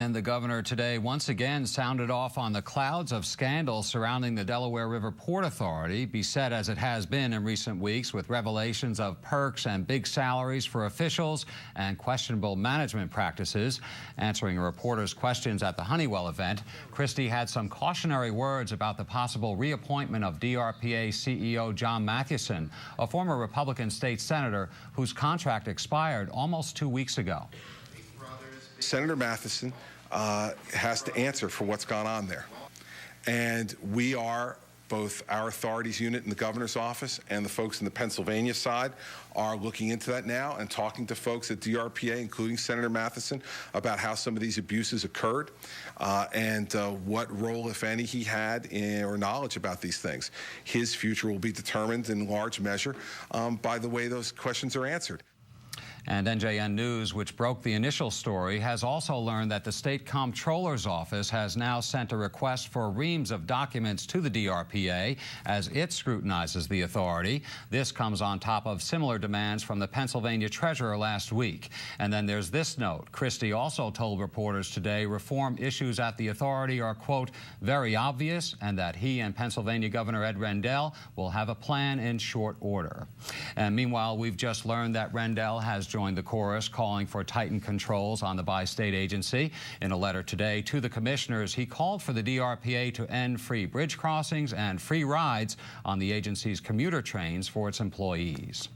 And the governor today once again sounded off on the clouds of scandal surrounding the Delaware River Port Authority, beset as it has been in recent weeks with revelations of perks and big salaries for officials and questionable management practices. Answering a reporter's questions at the Honeywell event, Christie had some cautionary words about the possible reappointment of DRPA CEO John Mathewson, a former Republican state senator whose contract expired almost 2 weeks ago. Senator Mathewson has to answer for what's gone on there. And we are, both our authorities unit in the governor's office and the folks in the Pennsylvania side are looking into that now and talking to folks at DRPA, including Senator Mathewson, about how some of these abuses occurred and what role, if any, he had in, or knowledge about these things. His future will be determined in large measure by the way those questions are answered. And NJN News, which broke the initial story, has also learned that the state comptroller's office has now sent a request for reams of documents to the DRPA as it scrutinizes the authority. This comes on top of similar demands from the Pennsylvania treasurer last week. And then there's this note. Christie also told reporters today reform issues at the authority are, quote, very obvious, and that he and Pennsylvania Governor Ed Rendell will have a plan in short order. And meanwhile, we've just learned that Rendell has joined the chorus calling for tightened controls on the bi-state agency. In a letter today to the commissioners, he called for the DRPA to end free bridge crossings and free rides on the agency's commuter trains for its employees.